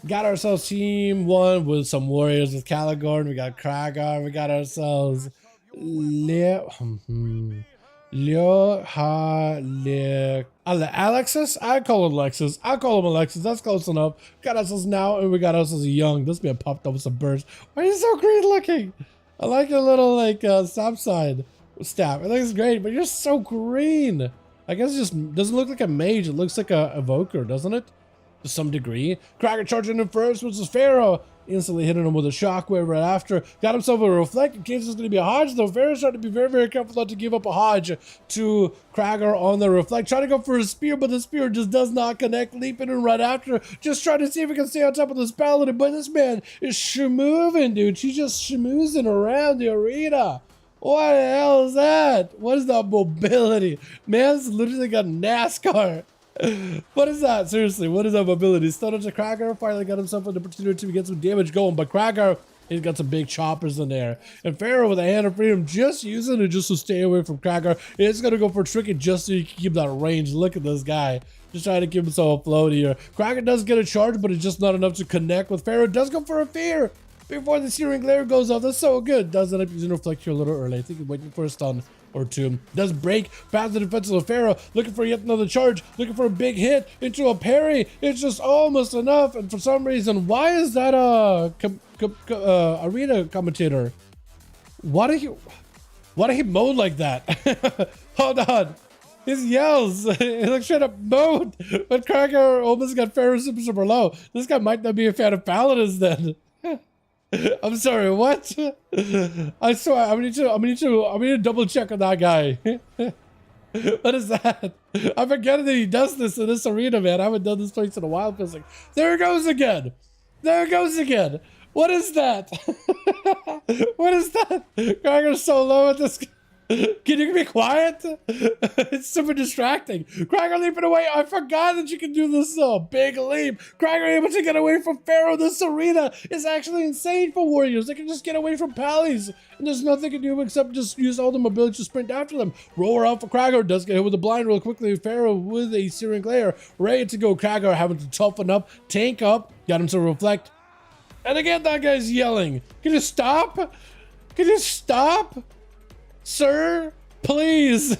Got ourselves team one with some warriors with Caligorn. We got Kragar. We got ourselves Alexis? I call him Alexis. I call him Alexis. That's close enough. Got ourselves now, and we got ourselves young. This man popped up with some burst. Why are you so great looking? I like your little like stop sign staff. It looks great, but you're so green. I guess it just doesn't look like a mage. It looks like a evoker, doesn't it? To some degree. Kragar charging in first, which is Pharaoh. Instantly hitting him with a shockwave right after. Got himself a reflect in case there's going to be a Hodge, though. Pharaoh's trying to be very, very careful not to give up a Hodge to Kragar on the reflect. Trying to go for a spear, but the spear just does not connect. Leaping in right after. Just trying to see if he can stay on top of this paladin. But this man is schmooving, dude. She's just schmoozing around the arena. What the hell is that? What is that mobility? Man's literally got NASCAR. What is that? Seriously, what is that mobility? Stunner to Kragar, finally got himself an opportunity to get some damage going, but Kragar, he's got some big choppers in there. And Pharaoh with a hand of freedom, just using it just to stay away from Kragar. It's gonna go for tricky just so you can keep that range. Look at this guy. Just trying to keep himself afloat here. Kragar does get a charge, but it's just not enough to connect with Pharaoh. Does go for a fear before the searing glare goes off. That's so good. Does end up using reflect here a little early. I think he's waiting for a stun or two. Does break past the defense of Pharaoh, looking for yet another charge, looking for a big hit into a parry. It's just almost enough, and for some reason, why is that arena commentator? Why did he moan like that? Hold on. His yells, he like straight up moaned, but Kragar almost got Pharaoh super low. This guy might not be a fan of paladins then. I'm sorry, what? I swear, I'm gonna need to double check on that guy. What is that? I forget that he does this in this arena, man. I haven't done this place in a while. Feels like, there it goes again. There it goes again. What is that? What is that? Kragar's so low at this. Can you be quiet? It's super distracting. Kragar leaping away. I forgot that you can do this big leap. Kragar able to get away from Pharaoh. This arena is actually insane for warriors. They can just get away from pallies. And there's nothing to do except just use all the mobility to sprint after them. Roar out for Kragar. Does get hit with a blind real quickly. Pharaoh with a searing glare. Ready to go. Kragar having to toughen up. Tank up. Got him to reflect. And again, that guy's yelling. Can you stop? Can you stop? Sir, please.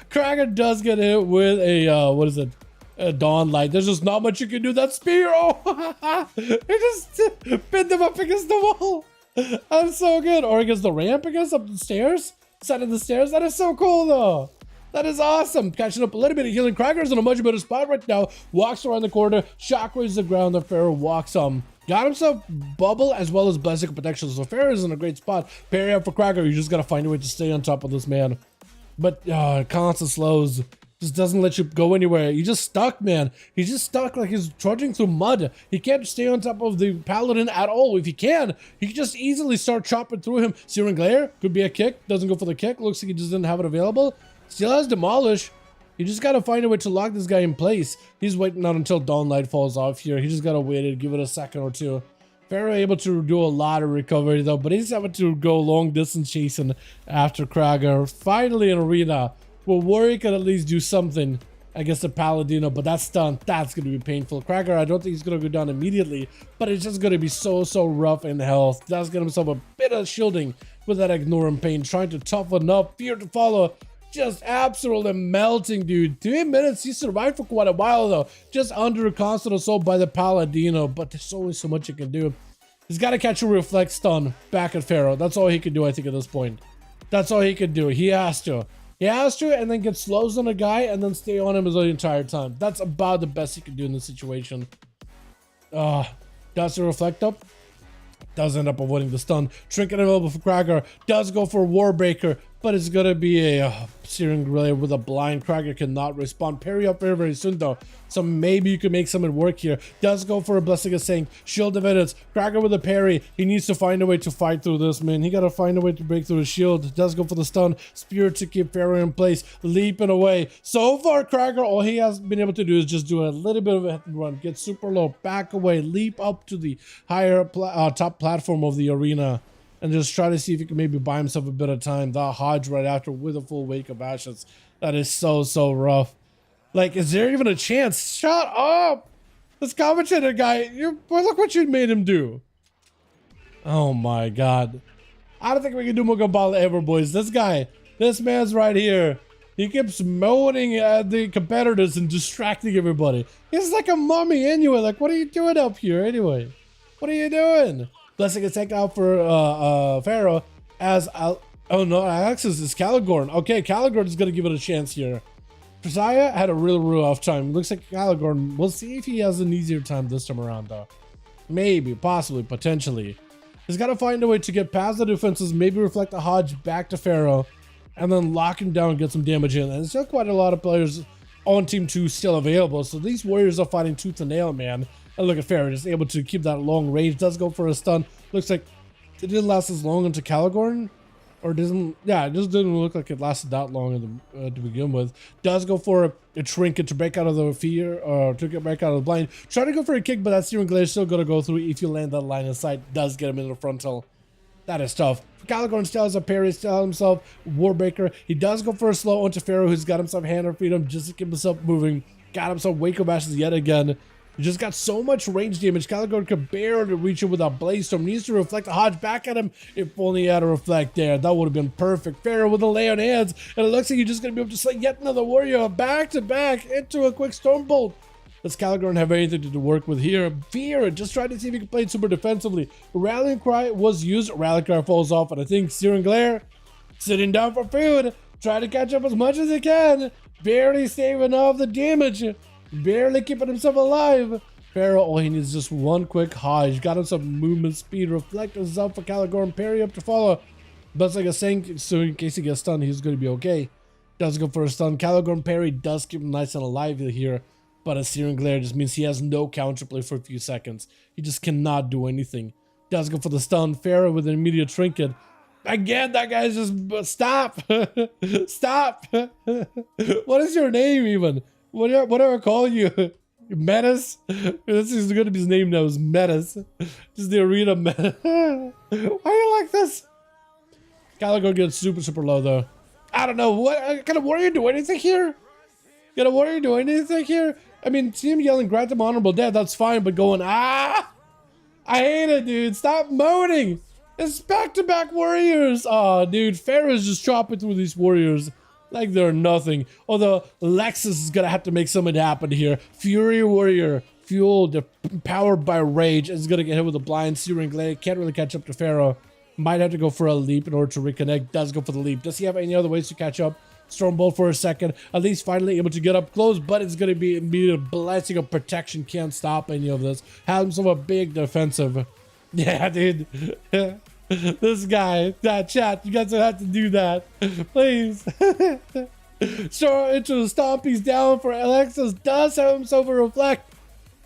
Kragar does get hit with a, what is it? A dawn light. There's just not much you can do. That spear, oh, it just pinned him up against the wall. That's so good. Or against the ramp, against up the stairs. Side of the stairs. That is so cool, though. That is awesome. Catching up a little bit of healing. Kragar's in a much better spot right now. Walks around the corner. Shockwaves the ground. The Pharaoh walks got himself bubble as well as blessing protection. So Pharaoh is in a great spot. Parry out for Kragar. You just gotta find a way to stay on top of this man. But constant slows just doesn't let you go anywhere. He's just stuck, man. He's just stuck like he's trudging through mud. He can't stay on top of the paladin at all. If he can just easily start chopping through him. Searing Glare could be a kick. Doesn't go for the kick. Looks like he just didn't have it available. Still has Demolish. You just gotta find a way to lock this guy in place. He's waiting out until Dawnlight falls off here. He just gotta wait and give it a second or two. Pharaoh able to do a lot of recovery though, but he's having to go long distance chasing after Kragar. Finally an arena where Warrior can at least do something against the Paladino, but that's done. That's gonna be painful. Kragar, I don't think he's gonna go down immediately, but it's just gonna be so rough in health. Does get himself a bit of shielding with that ignore and pain, trying to toughen up. Fear to follow. Just absolutely melting, dude. 3 minutes. He survived for quite a while, though. Just under a constant assault by the Paladino. But there's only so much he can do. He's got to catch a reflect stun back at Pharaoh. That's all he can do, I think, at this point. That's all he can do. He has to. He has to, and then get slows on a guy, and then stay on him the entire time. That's about the best he can do in this situation. Does the reflect up? Does end up avoiding the stun. Trinket available for Kragar. Does go for Warbreaker, but it's gonna be a searing glare with a blind. Kragar cannot respond. Parry up very soon though, so maybe you can make something work here. Does go for a blessing of Saint. Shield of Edits. Kragar with a parry. He needs to find a way to fight through this, man. He gotta find a way to break through his shield. Does go for the stun. Spirit to keep Pharaoh in place. Leaping away. So far, Kragar, all he has been able to do is just do a little bit of a hit and run. Get super low. Back away. Leap up to the higher top platform of the arena. And just try to see if he can maybe buy himself a bit of time. The Hodge right after with a full wake of ashes. That is so rough. Like, is there even a chance? Shut up! This commentator guy, well, look what you made him do. Oh my god. I don't think we can do Mugambala ever, boys. This man's right here. He keeps moaning at the competitors and distracting everybody. He's like a mummy anyway. Like, what are you doing up here anyway? What are you doing? Blessing is taken out for Pharaoh as oh no, Alexis is Caligorn. Okay, Caligorn is gonna give it a chance here. Josiah had a real rough time. Looks like Caligorn. We'll see if he has an easier time this time around though. Maybe, possibly, potentially. He's got to find a way to get past the defenses, maybe reflect the Hodge back to Pharaoh, and then lock him down and get some damage in. And there's still quite a lot of players on Team 2 still available, so these warriors are fighting tooth and nail, man. And look at Pharaoh, just able to keep that long range. Does go for a stun. Looks like it didn't last as long into Caligorn. Or doesn't, yeah, it just didn't look like it lasted that long to begin with. Does go for a trinket to break out of the fear, or to get back out of the blind. Try to go for a kick, but that Searing Glare is still going to go through if you land that line of sight. Does get him in the frontal. That is tough. Caligorn still has a parry, still has himself Warbreaker. He does go for a slow onto Pharaoh, who's got himself Hand of Freedom just to keep himself moving. Got himself Waco Bashes yet again. He just got so much range damage. Caligorn could barely reach him with a Blaze Storm. Needs to reflect the Hodge back at him. If only he had a reflect there. That would have been perfect. Pharaoh with a lay on hands. And it looks like he's just going to be able to slay yet another warrior back to back into a quick Stormbolt. Does Caligorn have anything to work with here? Fear, just trying to see if he can play it super defensively. Rallying Cry was used. Rallying Cry falls off. And I think Searing Glare, sitting down for food, trying to catch up as much as he can. Barely saving off the damage. Barely keeping himself alive. Pharaoh, all he needs is just one quick Hodge. Got him some movement speed. Reflect himself for Caligorn. Parry up to follow. But like I was saying, so in case he gets stunned, he's going to be okay. Does go for a stun. Caligorn parry does keep him nice and alive here. But a Searing Glare just means he has no counterplay for a few seconds. He just cannot do anything. Does go for the stun. Pharaoh with an immediate trinket. Again, that guy's just... Stop! Stop! What is your name even? What do I call you? Menace? This is going to be his name now, is Menace. Just the arena Menace. Why are you like this? Caligorn gets super low though. I don't know, what kind of warrior do anything here? Can a warrior do anything here? I mean, see him yelling, grant him honorable death, that's fine, but going, ah! I hate it, dude. Stop moaning. It's back-to-back warriors. Oh, dude, Pharaoh's just chopping through these warriors like they're nothing. Although Lexus is gonna have to make something happen here. Fury Warrior, fueled, powered by rage, is gonna get hit with a blind. Searing Glare can't really catch up to Pharaoh. Might have to go for a leap in order to reconnect. Does go for the leap. Does he have any other ways to catch up? Stormbolt for a second. At least finally able to get up close, but it's gonna be immediate blessing of protection. Can't stop any of this. Have himself a big defensive. Yeah, dude. This guy, that chat, you guys don't have to do that. Please. So into the stomp, he's down for Alexis. Does have himself a reflect.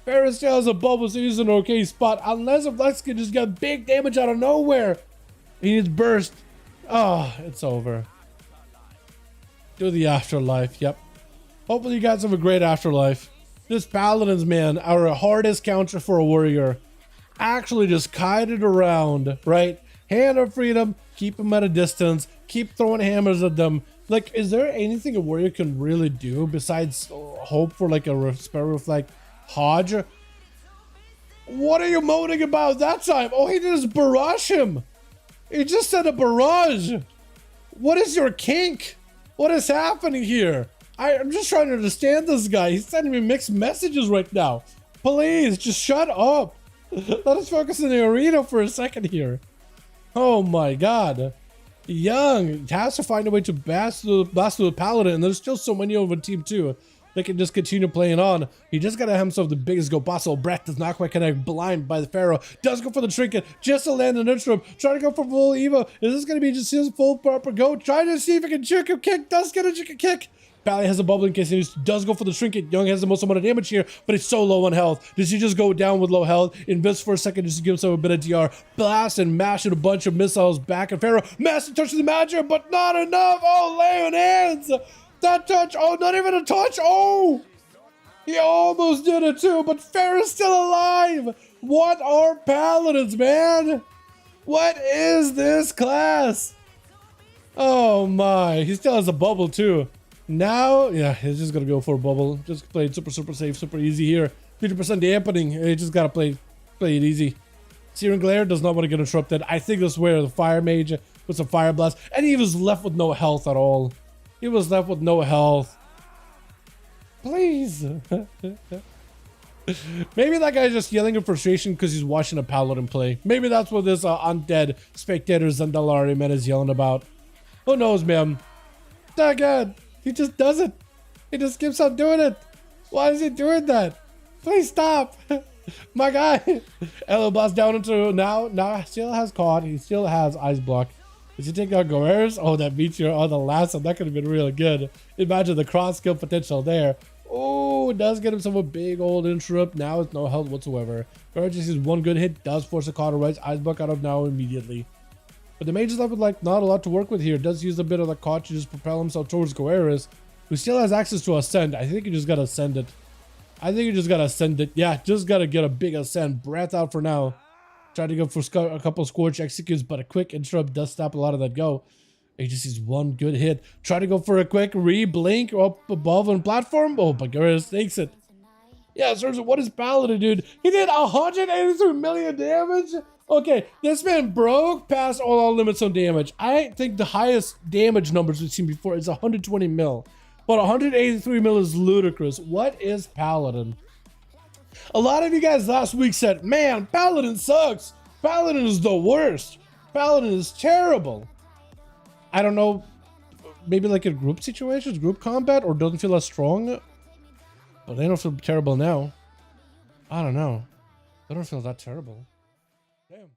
Pharaoh still has a bubble, so he's in an okay spot. Unless Alexis can just get big damage out of nowhere. He needs burst. Oh, it's over. Do the afterlife, yep. Hopefully you guys have a great afterlife. This Paladins, man, our hardest counter for a warrior. Actually just kited around, right? Hand of Freedom, keep them at a distance, keep throwing hammers at them. Like, is there anything a warrior can really do besides hope for like a spell reflect Hodge? What are you moaning about that time? All he did is barrage him. He just said a barrage. What is your kink? What is happening here? I'm just trying to understand this guy. He's sending me mixed messages right now. Please, just shut up. Let us focus in the arena for a second here. Oh my god. Young has to find a way to blast through the Paladin, and there's still so many over Team 2. They can just continue playing on. He just gotta have himself the biggest go possible. Breath does not quite connect. Blind by the Pharaoh. Does go for the trinket. Just to land an interim. Trying to go for full Evo. Is this gonna be just his full proper go? Trying to see if he can chicken kick. Does get a chicken kick. Pally has a bubble in case he does go for the trinket. Young has the most amount of damage here, but it's so low on health. Does he just go down with low health? Invest for a second just to give himself a bit of DR. Blast and mash a bunch of missiles back at Pharaoh. Massive touch of the magic, but not enough. Oh, lay on hands. That touch. Oh, not even a touch. Oh, he almost did it too, but Pharaoh's still alive. What are Paladins, man? What is this class? Oh my, he still has a bubble too. Now, yeah, he's just gonna go for a bubble. Just played super safe, super easy here. 50% dampening. You just gotta play it easy. Searing Glare does not want to get interrupted. I think this is where the Fire Mage with some Fire Blast, and he was left with no health at all. He was left with no health. Please. Maybe that guy's just yelling in frustration because he's watching a Paladin play. Maybe that's what this undead spectators and Dalaran is yelling about. Who knows, man? God, he just does it. He just keeps on doing it. Why is he doing that? Please stop. My guy. Elo Blast down into now still has caught. He still has Ice Block. Does he take out Goer's? Oh, that meteor on the last one. That could have been really good. Imagine the cross skill potential there. Oh, it does get himself a big old interrupt. Now it's no health whatsoever. Goer just sees one good hit. Does force a cauterize. Ice Block out of now immediately. But the mage is left with like not a lot to work with here. Does use a bit of the caught to just propel himself towards Goer's, who still has access to Ascend. I think you just gotta ascend it. Yeah, just gotta get a big Ascend. Breath out for now. Try to go for a couple Scorch executes, but a quick interrupt does stop a lot of that go. He just sees one good hit. Try to go for a quick re-blink up above on platform. Oh, but Goer's takes it. Yeah, serves it. What is Paladin, dude? He did 183 million damage? Okay, this man broke past all limits on damage. I think the highest damage numbers we've seen before is 120 mil. But 183 mil is ludicrous. What is Paladin? A lot of you guys last week said, man, Paladin sucks. Paladin is the worst. Paladin is terrible. I don't know. Maybe like in group situations, group combat, or doesn't feel as strong. But they don't feel terrible now. I don't know. They don't feel that terrible. Damn.